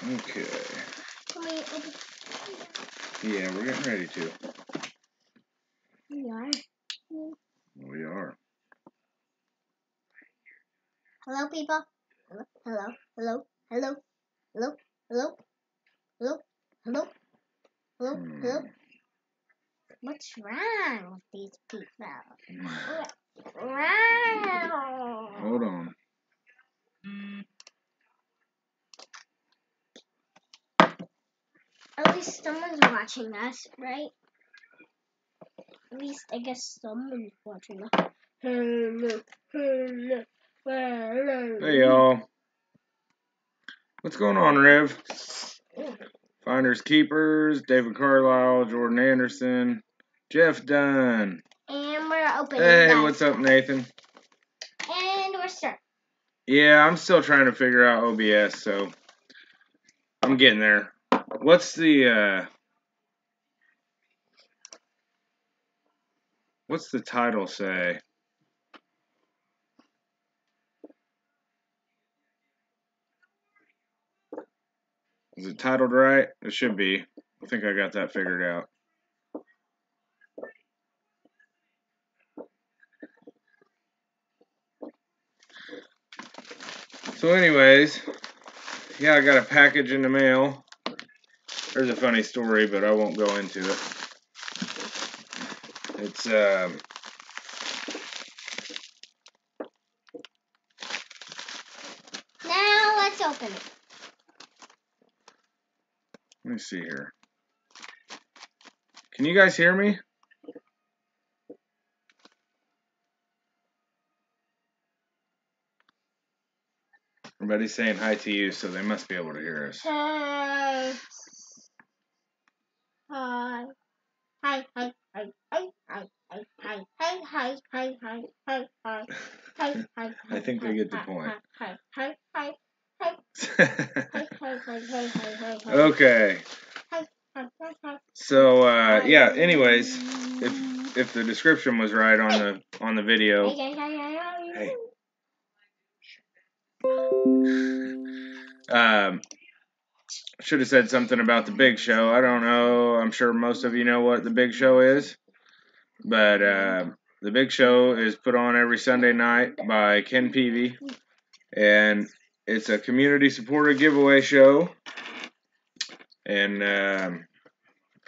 Okay. Can we open? Yeah, we're getting ready to. We are. We are. Hello, people. Hello, hello, hello, hello, hello, hello, hello, hello, hello, hello. What's wrong with these people? What's wrong? Hold on. At least someone's watching us, right? At least I guess someone's watching us. Hey, y'all. What's going on, Rev? Finders Keepers, David Carlisle, Jordan Anderson, Jeff Dunn. And we're opening. Hey, guys. what's up, Nathan? And we're starting. Yeah, I'm still trying to figure out OBS, so I'm getting there. What's the title say? Is it titled right? It should be. I think I got that figured out. So anyways, yeah, I got a package in the mail. There's a funny story, but I won't go into it. It's Now let's open it. let me see here. Can you guys hear me? Everybody's saying hi to you, so they must be able to hear us. Hi. Hi. Hi. Hi. Hi. Hi. Hi. Hi. Hi. Hi. Hi. Hi. Hi. Hi. Hi. Hi. I think they get the point. Hi. Hi. Hi. Hi. Okay. So yeah. Anyways, if the description was right on the video. Hey. Should have said something about the big show. I don't know. I'm sure most of you know what the big show is. But the big show is put on every Sunday night by Ken Peavy. And it's a community-supported giveaway show. And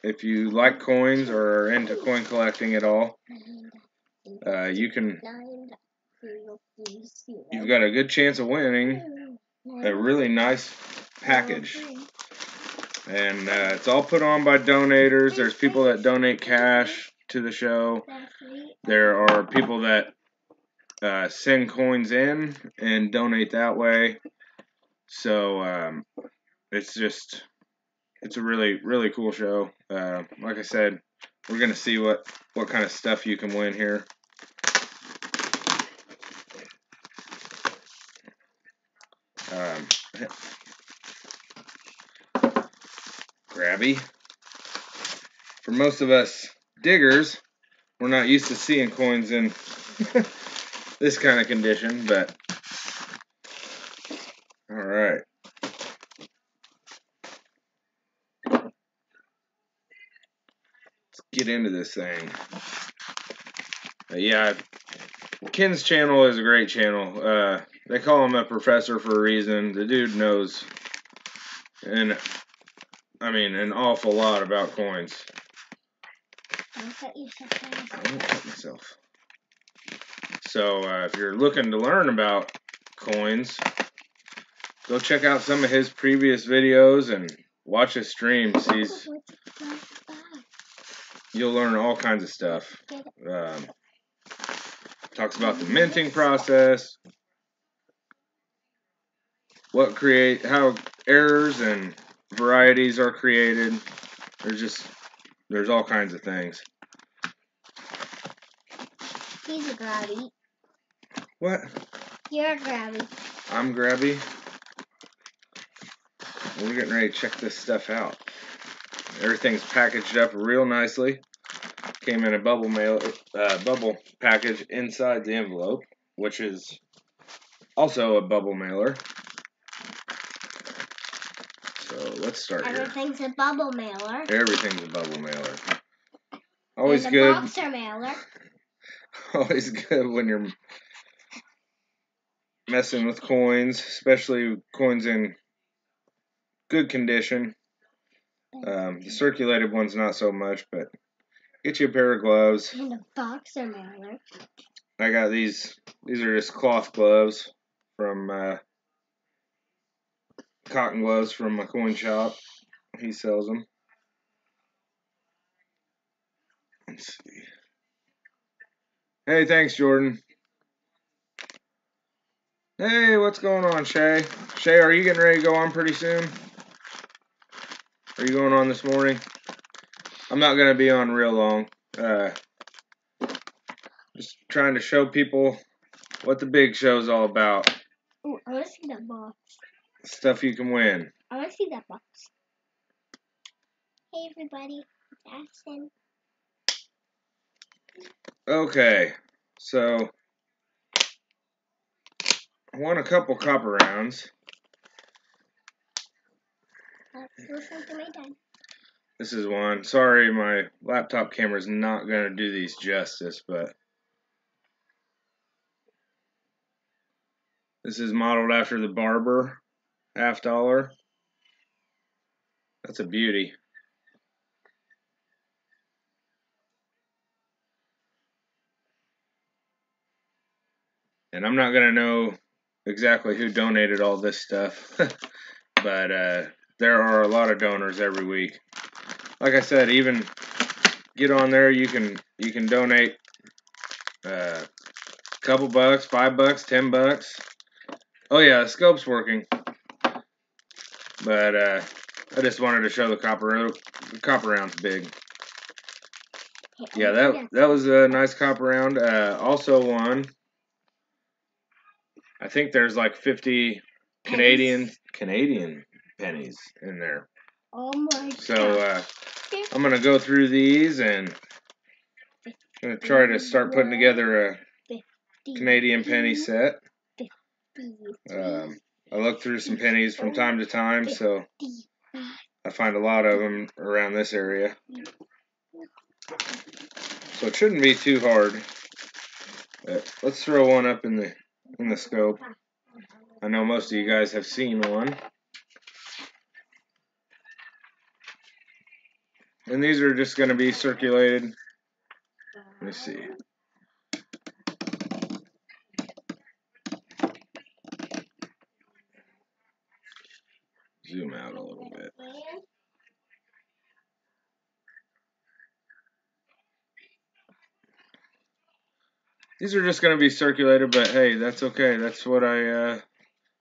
if you like coins or are into coin collecting at all, you've got a good chance of winning a really nice package. And it's all put on by donators. There's people that donate cash to the show. There are people that send coins in and donate that way. So it's a really, really cool show. Like I said, we're going to see what kind of stuff you can win here. Grabby. For most of us diggers, we're not used to seeing coins in this kind of condition, but all right. Let's get into this thing. Yeah, Ken's channel is a great channel. They call him a professor for a reason. The dude knows, and I mean, an awful lot about coins. I won't cut myself. So if you're looking to learn about coins, go check out some of his previous videos and watch his streams. You'll learn all kinds of stuff. Talks about the minting process, how errors and varieties are created. There's all kinds of things. He's a grabby. What? You're a grabby. I'm grabby. We're getting ready to check this stuff out. Everything's packaged up real nicely. Came in a bubble package inside the envelope, which is also a bubble mailer. let's start here. Everything's a bubble mailer. Everything's a bubble mailer. Always and a good. Boxer mailer. Always good when you're messing with coins, especially coins in good condition. The circulated one's not so much, but get you a pair of gloves. And a Boxer mailer. I got these. These are just cloth gloves from cotton gloves from my coin shop. He sells them. Let's see. Hey, thanks, Jordan. Hey, what's going on, Shay? Shay, are you getting ready to go on pretty soon? Are you going on this morning? I'm not going to be on real long. Just trying to show people what the big show's all about. Ooh, I want to see that box. Stuff you can win. I want to see that box. Hey, everybody. It's Ashton. Okay, so I won a couple copper rounds. Let's listen to my dad. This is one. Sorry, my laptop camera's not going to do these justice, but this is modeled after the Barber $50. That's a beauty. And I'm not going to know exactly who donated all this stuff, but there are a lot of donors every week. Like I said, even get on there, you can donate a couple bucks, $5, $10. Oh yeah, the scope's working. But I just wanted to show the copper round's big. Yeah, that was a nice copper round. Also won. I think there's like 50 Canadian pennies in there. Oh my god. So I'm gonna go through these and I'm gonna try to start putting together a Canadian penny set. I look through some pennies from time to time, so I find a lot of them around this area. So it shouldn't be too hard. But let's throw one up in the scope. I know most of you guys have seen one. And these are just going to be circulated. Let me see. Zoom out a little bit. These are just going to be circulated, but hey, that's okay. That's what I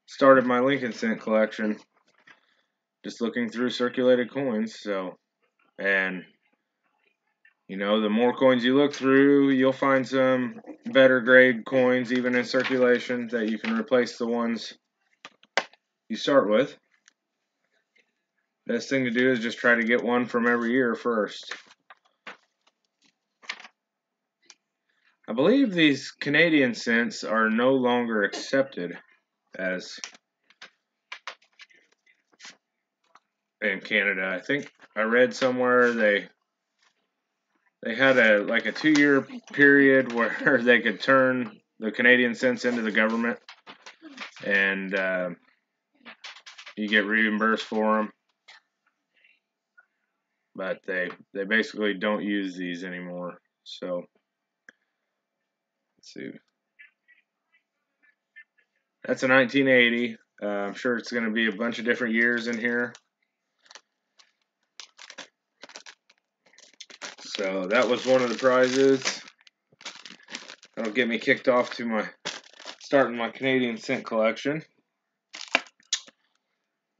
started my Lincoln cent collection. Just looking through circulated coins. So, and you know, the more coins you look through, you'll find some better grade coins even in circulation that you can replace the ones you start with. Best thing to do is just try to get one from every year first. I believe these Canadian cents are no longer accepted as in Canada. I think I read somewhere they had a 2-year period where they could turn the Canadian cents into the government, and you get reimbursed for them. But they basically don't use these anymore. So let's see. That's a 1980. I'm sure it's going to be a bunch of different years in here. So that was one of the prizes. That'll get me kicked off to starting my Canadian cent collection.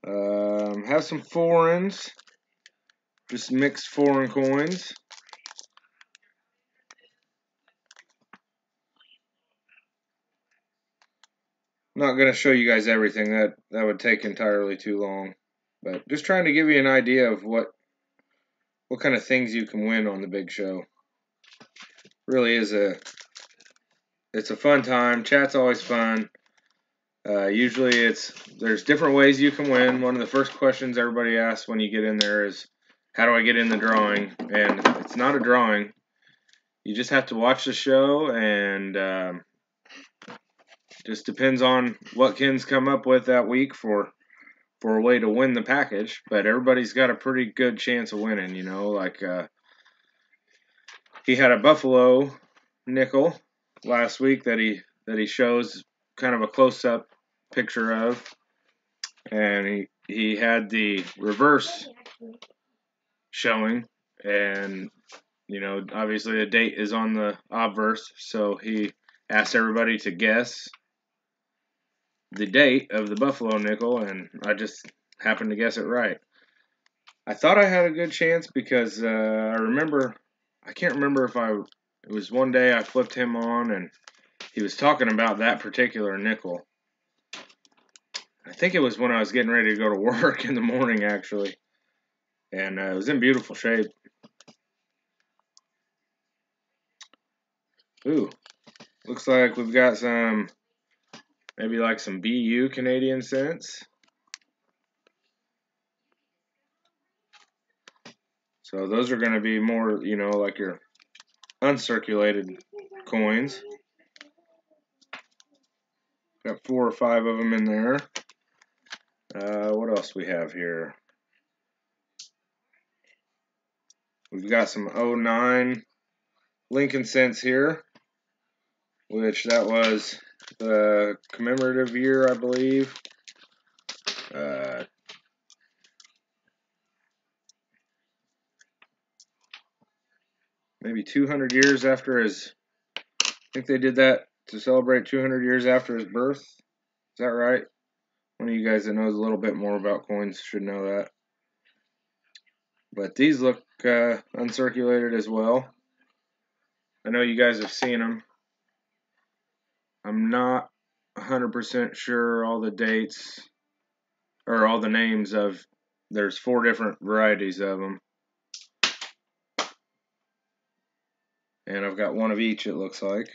Have some foreigns, just mixed foreign coins. I'm not going to show you guys everything. That would take entirely too long. But just trying to give you an idea of what kind of things you can win on the big show. Really is it's a fun time. Chat's always fun. Usually there's different ways you can win. One of the first questions everybody asks when you get in there is, how do I get in the drawing? And it's not a drawing. You just have to watch the show, and just depends on what Ken's come up with that week for a way to win the package. But everybody's got a pretty good chance of winning, like he had a buffalo nickel last week that he shows kind of a close-up picture of, and he had the reverse showing, and obviously the date is on the obverse, so he asked everybody to guess the date of the buffalo nickel, and I just happened to guess it right. I thought I had a good chance because I can't remember if it was one day I flipped him on and he was talking about that particular nickel. I think it was when I was getting ready to go to work in the morning, actually. And it was in beautiful shape. Ooh, looks like we've got maybe like some BU Canadian cents. So those are going to be more, like your uncirculated coins. Got 4 or 5 of them in there. What else we have here? We've got some 09 Lincoln cents here, which that was the commemorative year, I believe. Maybe 200 years after I think they did that to celebrate 200 years after his birth. Is that right? One of you guys that knows a little bit more about coins should know that. But these look uncirculated as well. I know you guys have seen them. I'm not 100% sure all the dates or all the names of. There's 4 different varieties of them. And I've got one of each, it looks like.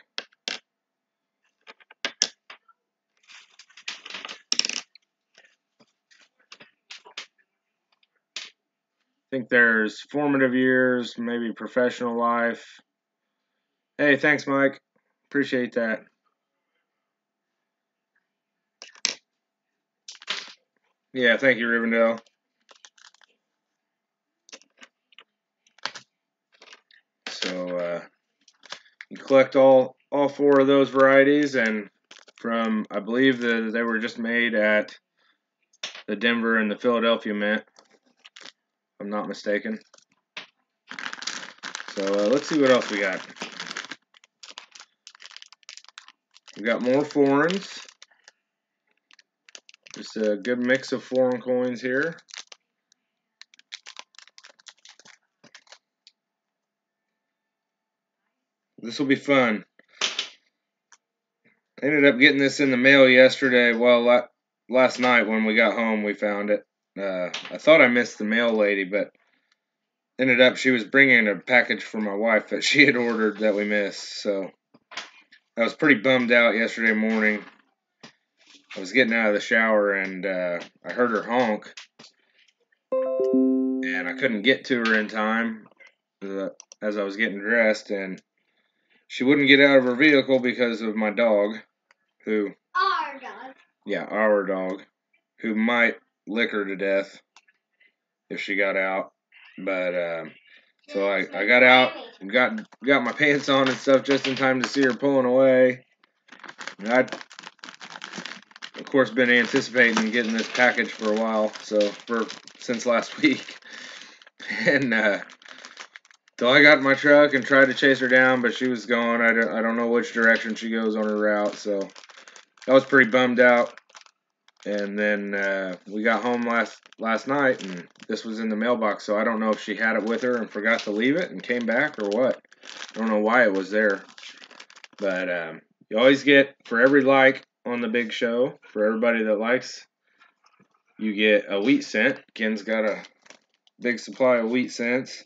I think there's formative years, maybe professional life. Hey, thanks, Mike. Appreciate that. Yeah, thank you, Rivendell. So you collect all 4 of those varieties, and I believe that they were just made at the Denver and the Philadelphia Mint, if I'm not mistaken. So let's see what else we got. We got more foreigns. Just a good mix of foreign coins here. This will be fun. I ended up getting this in the mail yesterday. Well, last night when we got home, we found it. I thought I missed the mail lady, but ended up she was bringing a package for my wife that she had ordered that we missed. So I was pretty bummed out yesterday morning. I was getting out of the shower and I heard her honk, and I couldn't get to her in time as I was getting dressed, and she wouldn't get out of her vehicle because of my dog, who... Our dog. Yeah, our dog, who might lick her to death if she got out. But so I got out and got my pants on and stuff just in time to see her pulling away. And I'd of course been anticipating getting this package for a while, since last week. And so I got in my truck and tried to chase her down, but she was gone. I don't know which direction she goes on her route, so I was pretty bummed out. And then we got home last night, and this was in the mailbox, so I don't know if she had it with her and forgot to leave it and came back or what. I don't know why it was there. But you always get, for every like on the big show, for everybody that likes, you get a wheat cent. Ken's got a big supply of wheat cents.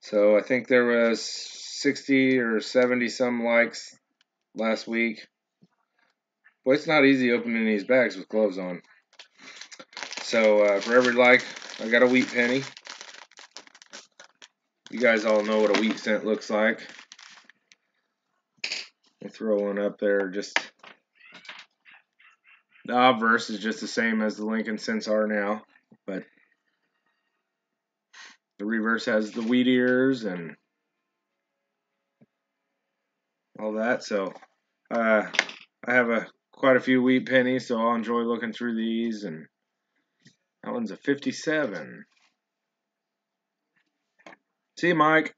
So I think there was 60 or 70 some likes last week. Boy, it's not easy opening these bags with gloves on. So for every like, I got a wheat penny. You guys all know what a wheat cent looks like. We'll throw one up there. Just the obverse is just the same as the Lincoln cents are now, but the reverse has the wheat ears and all that. So I have quite a few wheat pennies, so I'll enjoy looking through these. And that one's a 57. See you, Mike.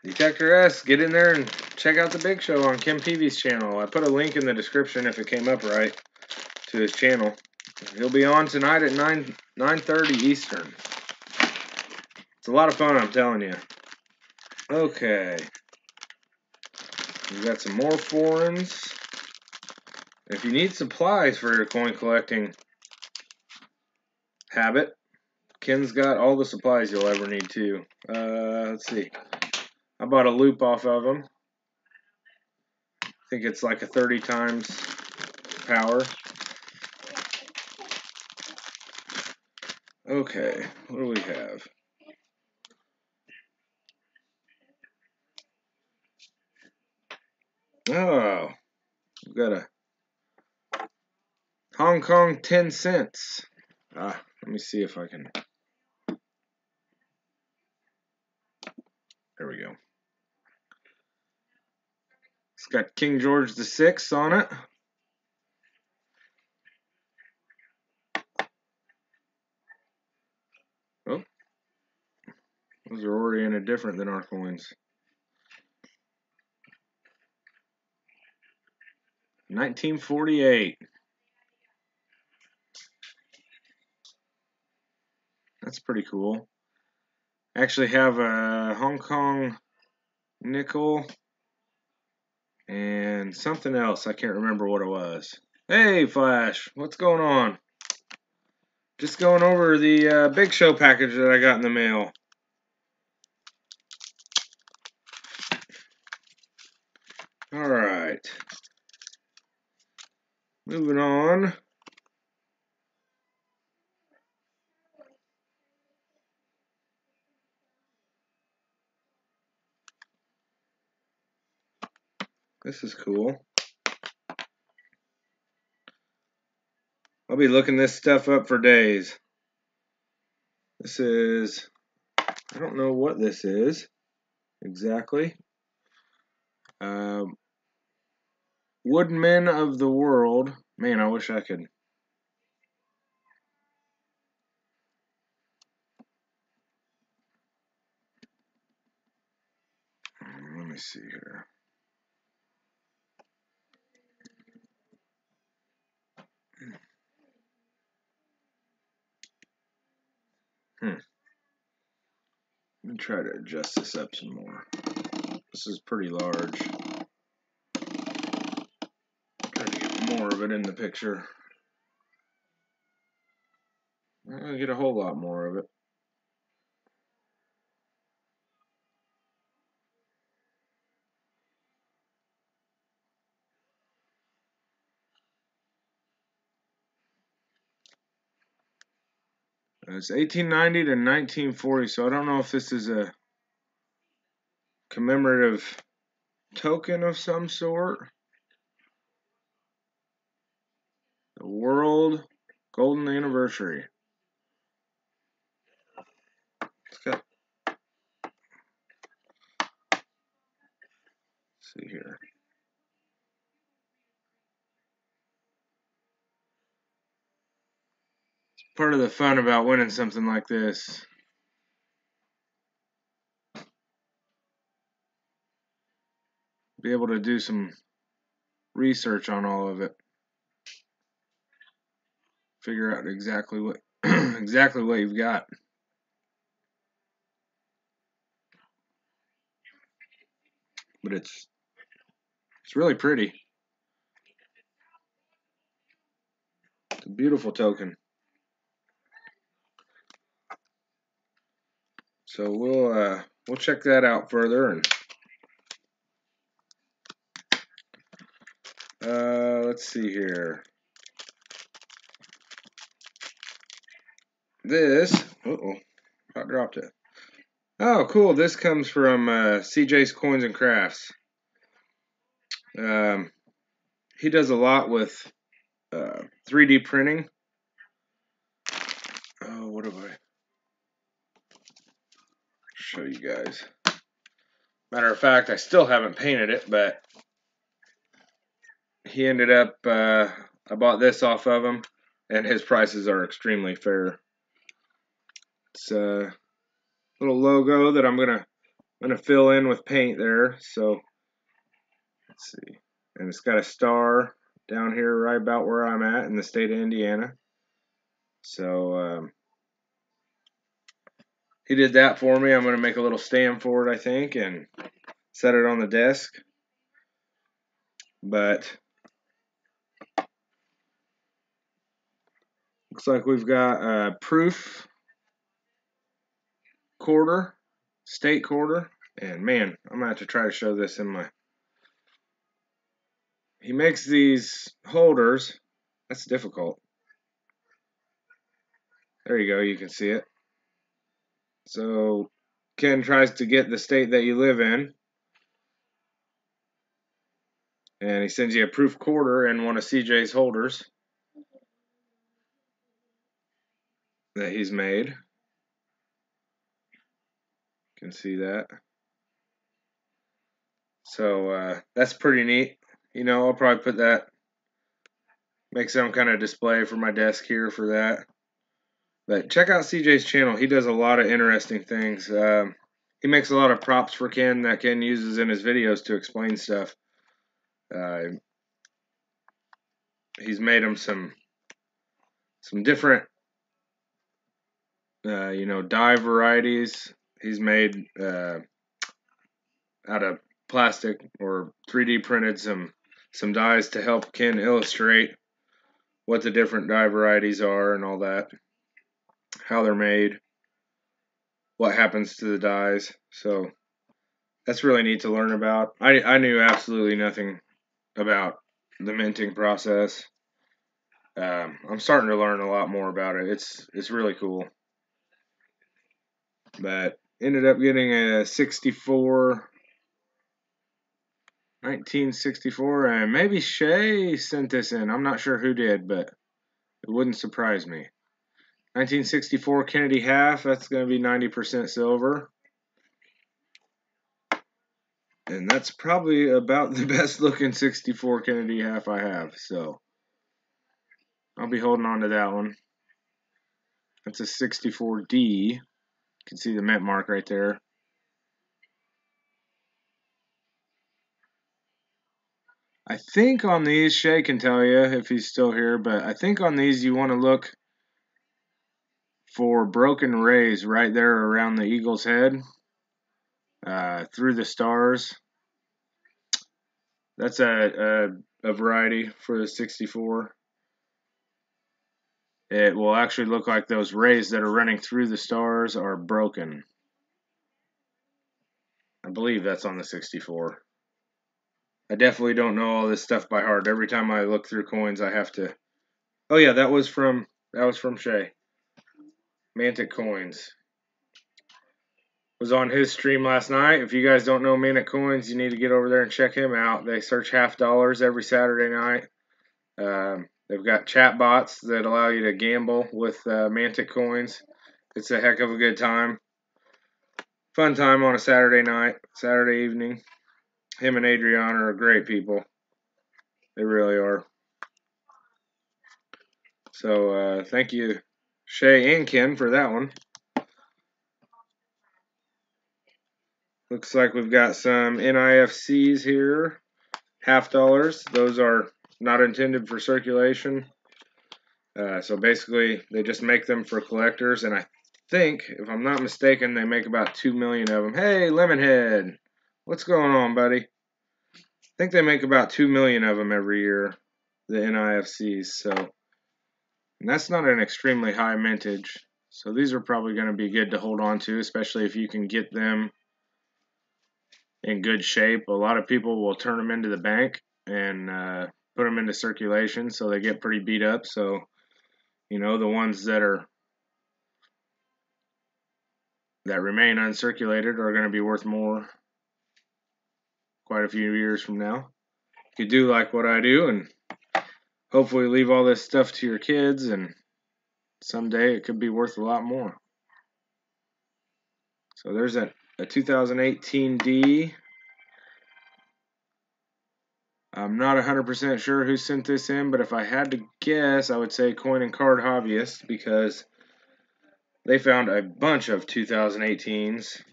Detector S, get in there and check out the big show on Kim Peavy's channel. I put a link in the description if it came up right to his channel. He'll be on tonight at 9:30 Eastern. It's a lot of fun, I'm telling you. Okay. We've got some more foreigns. If you need supplies for your coin collecting habit, Ken's got all the supplies you'll ever need too. Let's see. I bought a loop off of him. I think it's like a 30 times power. Okay, what do we have? Oh, we've got a Hong Kong 10 cents. Let me see if I can. There we go. It's got King George VI on it. Oh, those are oriented different than our coins. 1948. That's pretty cool. I actually have a Hong Kong nickel and something else. I can't remember what it was. Hey, Flash, what's going on? Just going over the Big Show package that I got in the mail. Alright. Moving on. This is cool. I'll be looking this stuff up for days. This is, I don't know what this is exactly. Woodmen of the World. Man, I wish I could. Let me see here. Let me try to adjust this up some more. This is pretty large. Try to get more of it in the picture. I'll get a whole lot more of it. It's 1890 to 1940, so I don't know if this is a commemorative token of some sort. The World Golden Anniversary. It's got, let's see here. Part of the fun about winning something like this. Be able to do some research on all of it. Figure out exactly what exactly what you've got. But it's really pretty. It's a beautiful token. So we'll check that out further and see here. This, I dropped it. Oh, cool. This comes from CJ's Coins and Crafts. He does a lot with 3D printing. Oh, what do I show you guys? Matter of fact, I still haven't painted it, but he ended up, I bought this off of him, and his prices are extremely fair. It's a little logo that I'm gonna fill in with paint there. So let's see, and it's got a star down here right about where I'm at in the state of Indiana. So he did that for me. I'm gonna make a little stand for it, I think, and set it on the desk. But looks like we've got a proof quarter, state quarter, and man, I'm gonna have to try to show this in my. He makes these holders. That's difficult. There you go. You can see it. So Ken tries to get the state that you live in, and he sends you a proof quarter and one of CJ's holders that he's made. You can see that. So that's pretty neat. You know, I'll probably put that, make some kind of display for my desk here for that. But check out CJ's channel. He does a lot of interesting things. He makes a lot of props for Ken that Ken uses in his videos to explain stuff. He's made him some different, you know, die varieties. He's made out of plastic or 3D printed some dies to help Ken illustrate what the different die varieties are and all that, how they're made, what happens to the dies. So that's really neat to learn about. I knew absolutely nothing about the minting process. I'm starting to learn a lot more about it. It's really cool. But ended up getting a 1964, and maybe Shay sent this in. I'm not sure who did, but it wouldn't surprise me. 1964 Kennedy half, that's going to be 90% silver. And that's probably about the best looking 64 Kennedy half I have, so I'll be holding on to that one. That's a 64D. You can see the mint mark right there. I think on these, Shay can tell you if he's still here, but I think on these you want to look for broken rays right there around the eagle's head, through the stars. That's a variety for the 64. It will actually look like those rays that are running through the stars are broken. I believe that's on the 64. I definitely don't know all this stuff by heart. Every time I look through coins, I have to. Oh yeah, that was from Shay. Mantic Coins was on his stream last night. If you guys don't know Mantic Coins, you need to get over there and check him out. They search $50 every Saturday night. They've got chat bots that allow you to gamble with Mantic Coins. It's a heck of a good time. Fun time on a Saturday night, Saturday evening. Him and Adriana are great people. They really are. So thank you, Shay and Ken, for that one. Looks like we've got some NIFCs here. $50. Those are not intended for circulation. So basically, they just make them for collectors, and I think, if I'm not mistaken, they make about 2 million of them. Hey, Lemonhead, what's going on, buddy? I think they make about 2 million of them every year, the NIFCs. So, and that's not an extremely high mintage. So these are probably going to be good to hold on to, especially if you can get them in good shape. A lot of people will turn them into the bank and put them into circulation, so they get pretty beat up. So, you know, the ones that remain uncirculated are going to be worth more quite a few years from now. If you do like what I do, and hopefully leave all this stuff to your kids, and someday it could be worth a lot more. So there's a 2018 D. I'm not 100% sure who sent this in, but if I had to guess, I would say Coin and Card Hobbyists, because they found a bunch of 2018s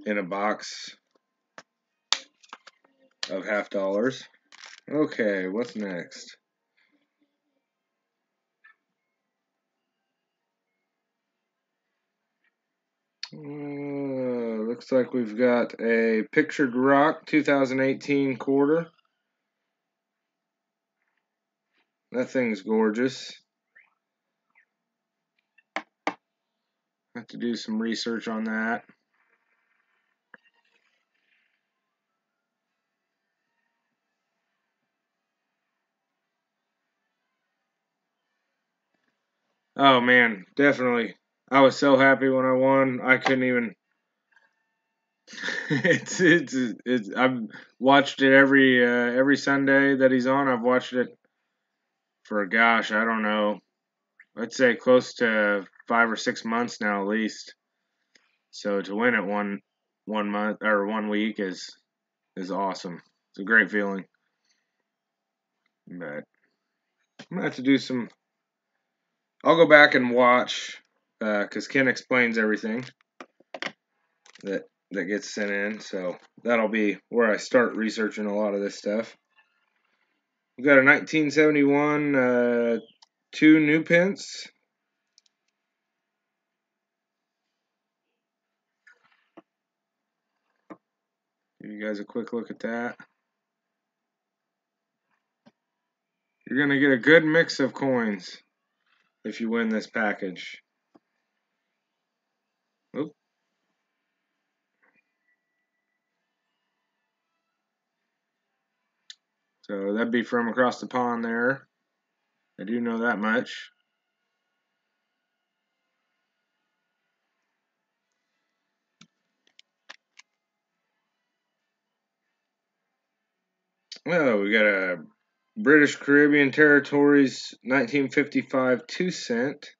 in a box of $half. Okay, what's next? Looks like we've got a Pictured Rock 2018 quarter. That thing's gorgeous. Have to do some research on that. Oh man, definitely. I was so happy when I won. I couldn't even. I've watched it every Sunday that he's on. I've watched it for, gosh, I don't know. I'd say close to 5 or 6 months now at least. So to win it one month or 1 week is awesome. It's a great feeling. But I'm gonna have to do some. I'll go back and watch because Ken explains everything that gets sent in. So that'll be where I start researching a lot of this stuff. We've got a 1971 2 new pence. Give you guys a quick look at that. You're going to get a good mix of coins if you win this package. Oop. So that'd be from across the pond there. I do know that much. Well, we got a British Caribbean Territories 1955 2 cent.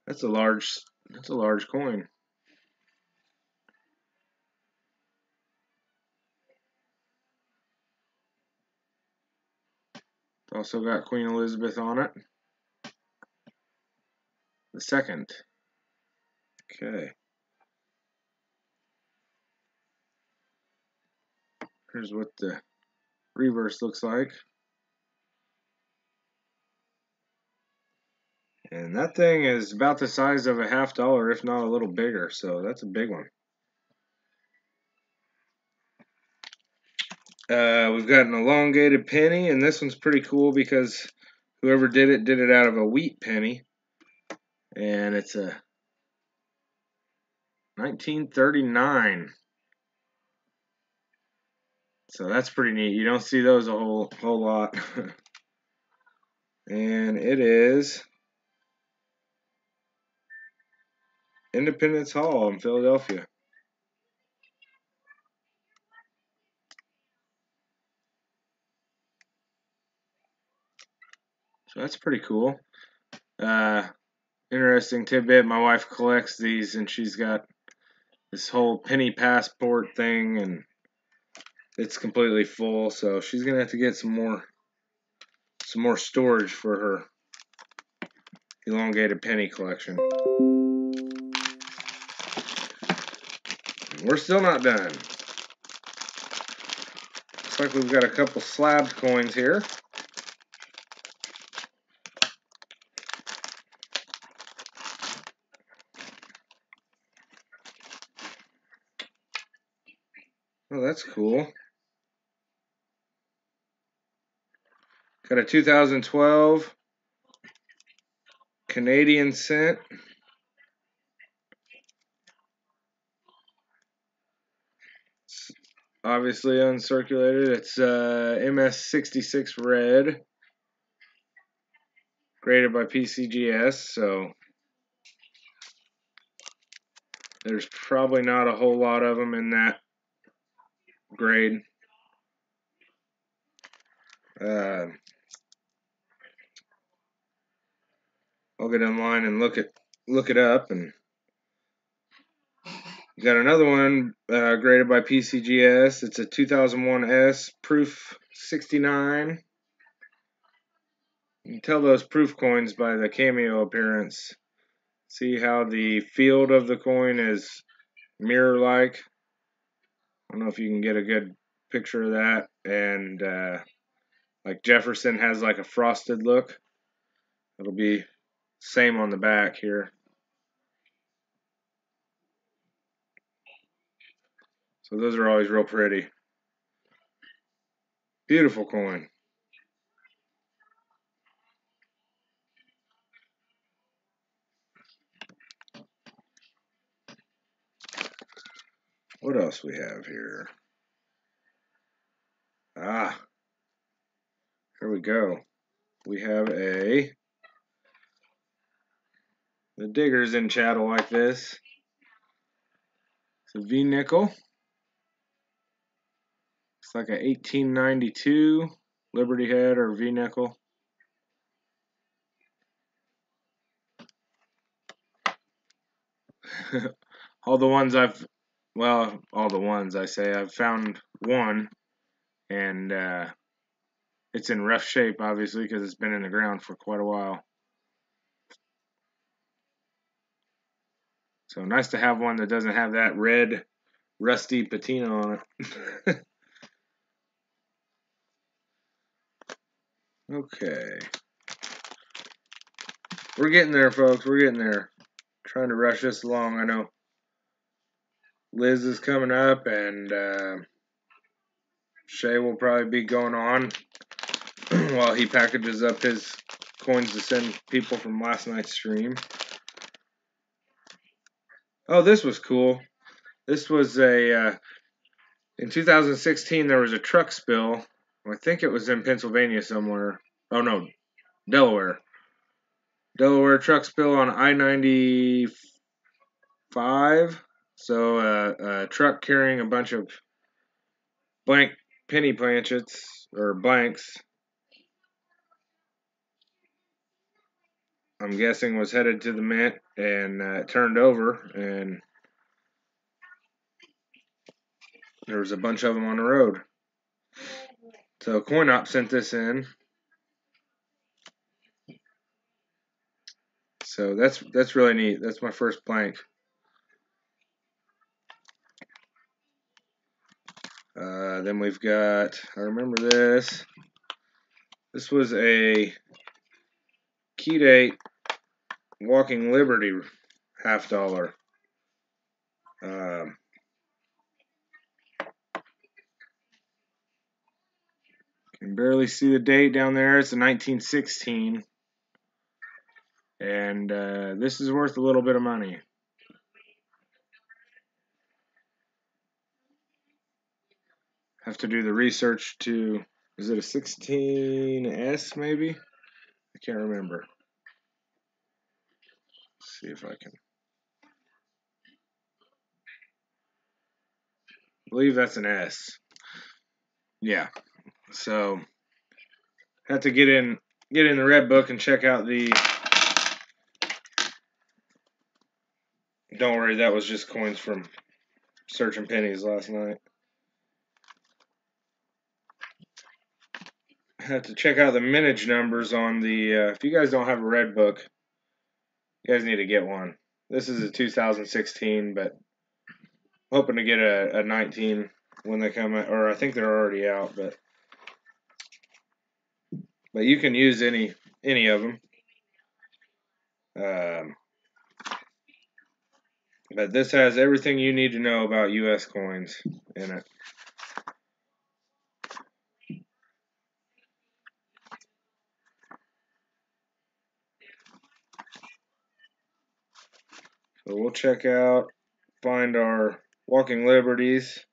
That's a large coin. It's also got Queen Elizabeth on it. The second. Okay. Here's what the reverse looks like. And that thing is about the size of a $half, if not a little bigger, so that's a big one. We've got an elongated penny, and this one's pretty cool because whoever did it out of a wheat penny. And it's a 1939. So that's pretty neat. You don't see those a whole lot. And it is Independence Hall in Philadelphia. So that's pretty cool. Interesting tidbit. My wife collects these, and she's got this whole penny passport thing, and it's completely full. So she's gonna have to get some more storage for her elongated penny collection. We're still not done. Looks like we've got a couple slabbed coins here. Oh, that's cool. Got a 2012 Canadian cent. obviously uncirculated. It's MS66 red, graded by PCGS, so there's probably not a whole lot of them in that grade. I'll get online and look it up, and got another one graded by PCGS. It's a 2001 S proof 69. You can tell those proof coins by the cameo appearance. See how the field of the coin is mirror-like. I don't know if you can get a good picture of that. And like Jefferson has like a frosted look. It'll be same on the back here. So those are always real pretty. Beautiful coin. What else we have here? Ah, here we go. We have the Digger's in chattel like this. It's a V nickel. It's like a 1892 Liberty Head or V nickel. All the ones I say, I've found one, and it's in rough shape, obviously, because it's been in the ground for quite a while. So nice to have one that doesn't have that red, rusty patina on it. Okay. We're getting there, folks. We're getting there. Trying to rush this along. I know Liz is coming up, and Shay will probably be going on while he packages up his coins to send people from last night's stream. Oh, this was cool. This was in 2016, there was a truck spill. I think it was in Pennsylvania somewhere. Oh, no, Delaware. Delaware truck spill on I-95. So a truck carrying a bunch of blank penny planchets, or blanks, I'm guessing was headed to the mint, and turned over, and there was a bunch of them on the road. So CoinOp sent this in. So that's really neat. That's my first blank. Then we've got, I remember this. This was a key date Walking Liberty $50. Can barely see the date down there. It's a 1916. And this is worth a little bit of money. Have to do the research to, is it a 16S maybe? I can't remember. Let's see if I can. I believe that's an S. Yeah. So have to get in the red book and check out the. Don't worry, that was just coins from searching pennies last night. Have to check out the mintage numbers on the. If you guys don't have a red book, you guys need to get one. This is a 2016, but hoping to get a 19 when they come out, or I think they're already out, but you can use any of them. But this has everything you need to know about U.S. coins in it. So we'll check out, find our Walking Liberties.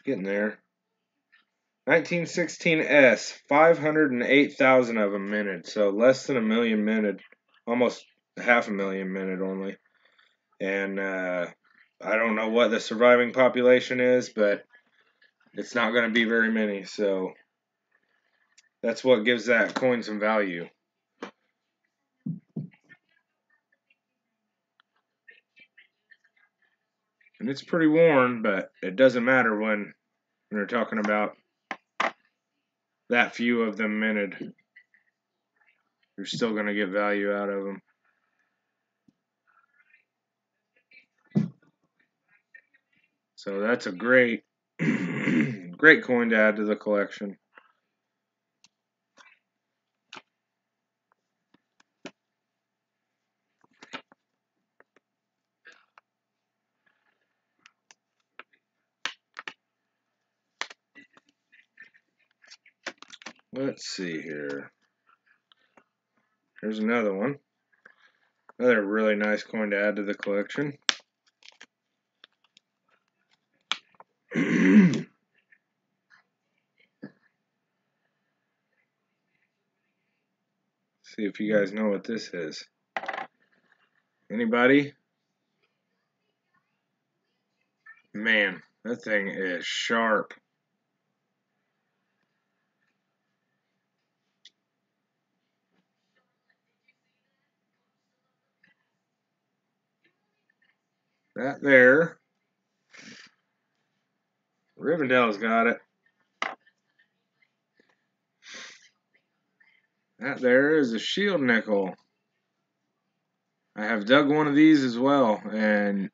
Getting there. 1916S, 508,000 of them minted, so less than a million minted, almost half a million minted only. And I don't know what the surviving population is, but it's not going to be very many, so that's what gives that coin some value. And it's pretty worn, but it doesn't matter when you're talking about that few of them minted. You're still going to get value out of them. So that's a great, great coin to add to the collection. Let's see here. Here's another one. Another really nice coin to add to the collection. See if you guys know what this is. Anybody? Man, that thing is sharp. That there. Rivendell's got it. That there is a shield nickel. I have dug one of these as well, and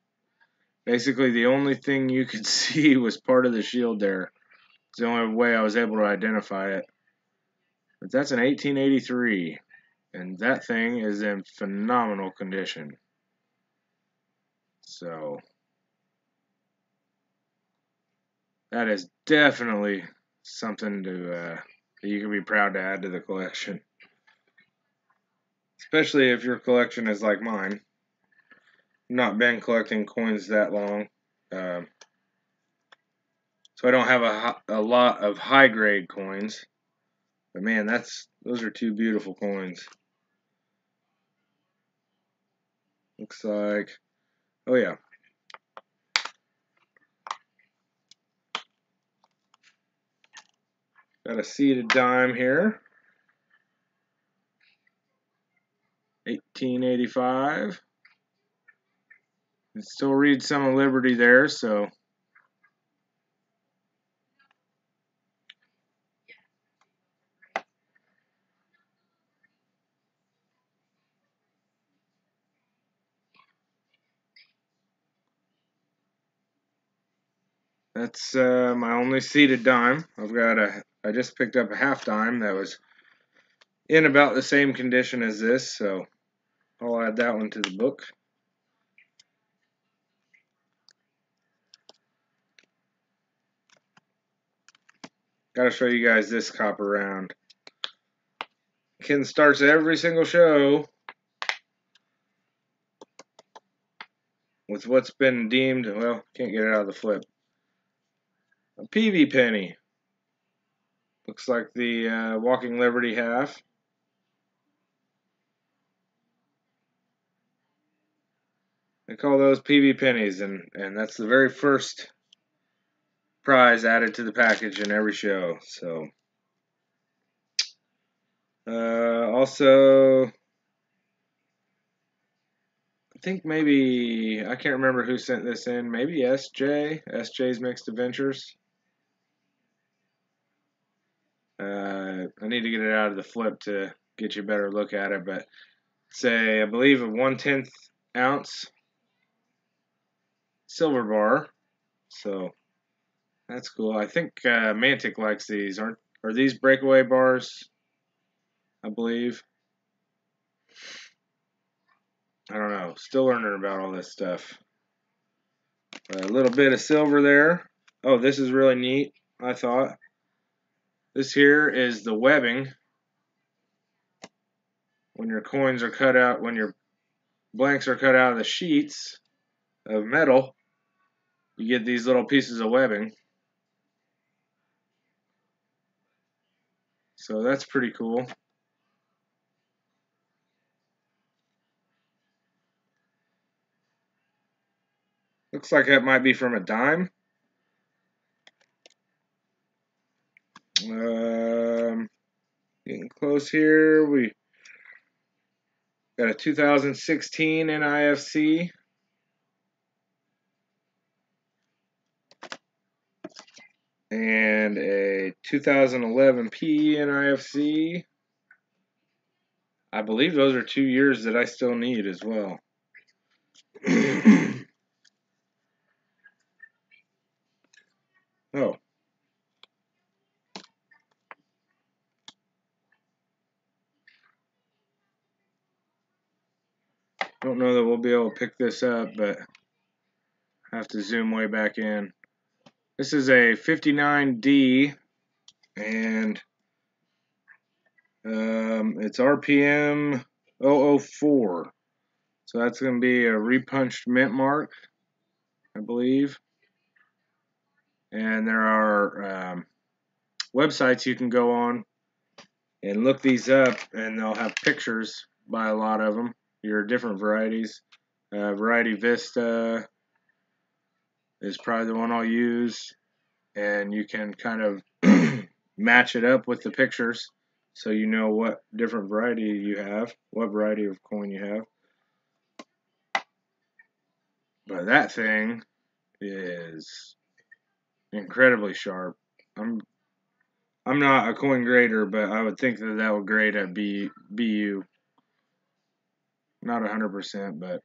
basically the only thing you could see was part of the shield there. It's the only way I was able to identify it. But that's an 1883, and that thing is in phenomenal condition. So that is definitely something that you can be proud to add to the collection. Especially if your collection is like mine. I've not been collecting coins that long. So I don't have a lot of high grade coins. But man, those are two beautiful coins. Looks like, oh yeah. Got a seeded dime here. 1885. It still reads some of Liberty there, so that's my only seeded dime. I just picked up a half dime that was in about the same condition as this, so I'll add that one to the book. Gotta show you guys this copper round. Ken starts every single show with what's been deemed, well, can't get it out of the flip, a Peavy penny. Looks like the Walking Liberty half. They call those Peavy pennies, and that's the very first prize added to the package in every show. So, also, I think maybe, I can't remember who sent this in. Maybe SJ's Mixed Adventures. I need to get it out of the flip to get you a better look at it, but say I believe a 1/10 ounce silver bar. So that's cool. I think Mantic likes these. Are these breakaway bars? I believe. I don't know. Still learning about all this stuff. A little bit of silver there. Oh, this is really neat, I thought. This here is the webbing. When your coins are cut out, when your blanks are cut out of the sheets of metal, you get these little pieces of webbing. So that's pretty cool. Looks like that might be from a dime. Getting close here. We got a 2016 NIFC. And a 2011 NIFC. I believe those are 2 years that I still need as well. Oh. Don't know that we'll be able to pick this up, but I have to zoom way back in. This is a 59D, and it's RPM 004. So that's going to be a repunched mint mark, I believe. And there are websites you can go on and look these up, and they'll have pictures by a lot of them, your different varieties. Variety Vista is probably the one I'll use, and you can kind of match it up with the pictures so you know what different variety you have, what variety of coin you have. But that thing is incredibly sharp. I'm not a coin grader, but I would think that would grade at BU. Not 100%, but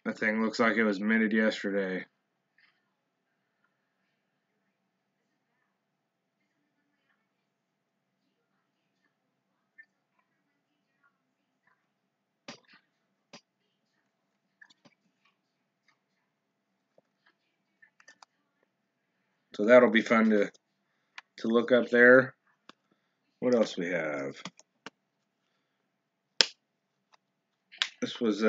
that thing looks like it was minted yesterday. So that'll be fun to look up there. What else we have? This was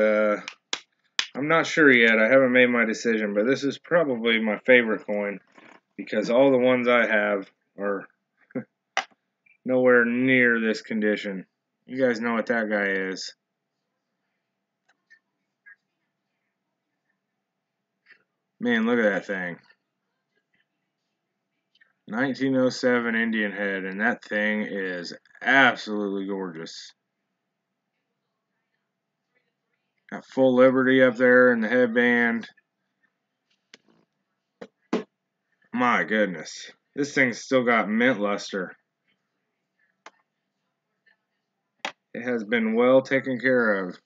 I'm not sure yet. I haven't made my decision, but this is probably my favorite coin because all the ones I have are nowhere near this condition. You guys know what that guy is. Man, look at that thing. 1907 Indian head, and that thing is absolutely gorgeous. Got full Liberty up there in the headband. My goodness. This thing's still got mint luster. It has been well taken care of.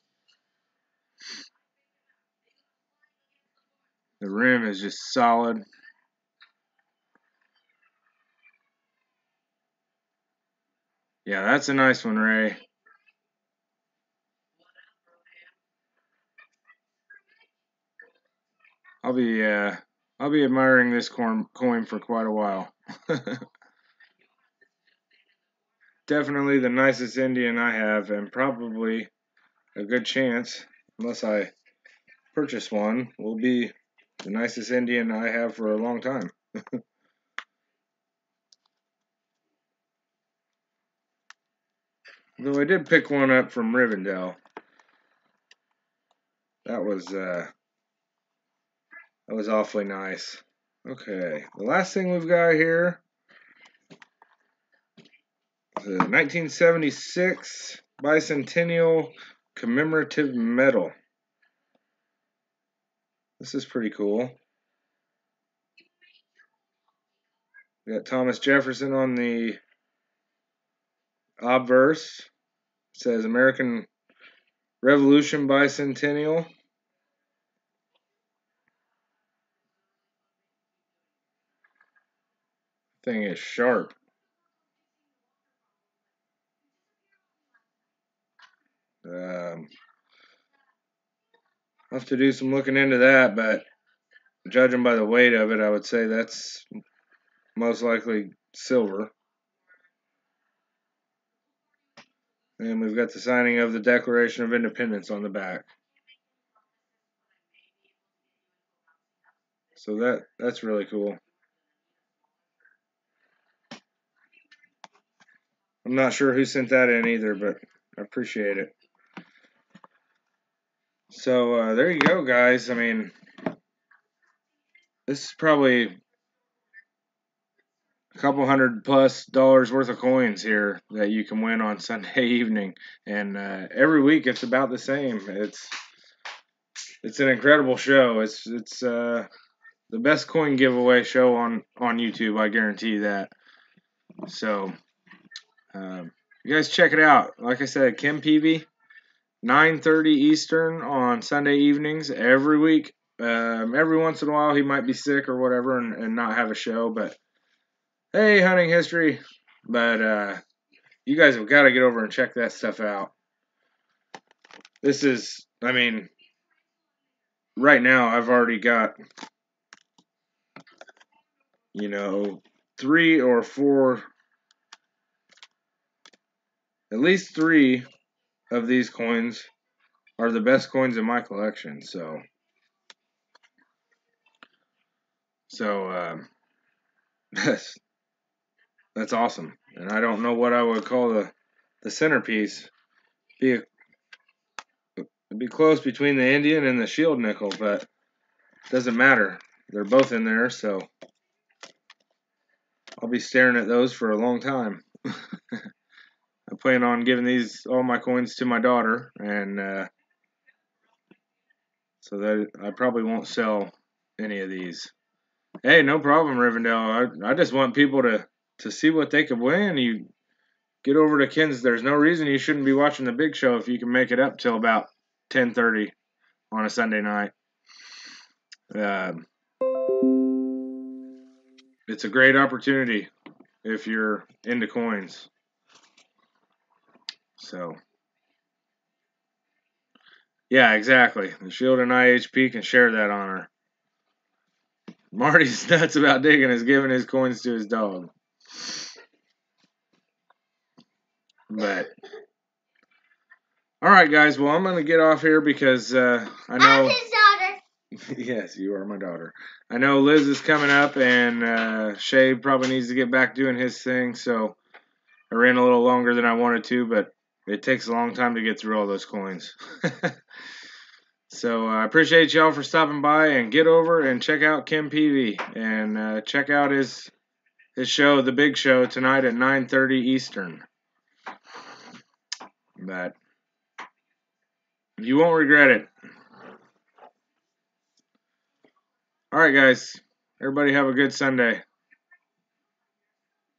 The rim is just solid. Yeah, that's a nice one, Ray. I'll be admiring this coin for quite a while. Definitely the nicest Indian I have, and probably a good chance, unless I purchase one, will be the nicest Indian I have for a long time. Though I did pick one up from Rivendell. That was awfully nice. Okay, the last thing we've got here is a 1976 Bicentennial Commemorative Medal. This is pretty cool. We got Thomas Jefferson on the obverse. It says American Revolution Bicentennial. Thing is sharp. I'll have to do some looking into that, but judging by the weight of it, I would say that's most likely silver. And we've got the signing of the Declaration of Independence on the back. So that's really cool. I'm not sure who sent that in either, but I appreciate it. So there you go, guys. I mean, this is probably a couple $100+ worth of coins here that you can win on Sunday evening, and every week it's about the same. It's an incredible show. It's the best coin giveaway show on YouTube. I guarantee that. So you guys check it out. Like I said, Kim Peavy, 9:30 Eastern on Sunday evenings every week. Every once in a while he might be sick or whatever and not have a show, but hey, hunting history. But you guys have got to get over and check that stuff out. This is, I mean, right now I've already got, 3 or 4, at least 3 of these coins are the best coins in my collection. So that's awesome. And I don't know what I would call the centerpiece. It'd be close between the Indian and the Shield nickel, but it doesn't matter. They're both in there, so I'll be staring at those for a long time. I plan on giving all my coins to my daughter, and so that I probably won't sell any of these. Hey, no problem, Rivendell. I just want people to see what they could win. You get over to Ken's. There's no reason you shouldn't be watching the big show if you can make it up till about 10:30 on a Sunday night. It's a great opportunity if you're into coins. So, yeah, exactly. The Shield and IHP can share that honor. Marty's nuts about digging is giving his coins to his dog. But, all right, guys. Well, I'm going to get off here because I know. I'm his daughter. Yes, you are my daughter. I know Liz is coming up, and Shay probably needs to get back doing his thing. So I ran a little longer than I wanted to, but it takes a long time to get through all those coins. So I appreciate y'all for stopping by, and get over and check out Kim Peavy, and check out his show, The Big Show, tonight at 9:30 Eastern. But you won't regret it. All right, guys. Everybody have a good Sunday.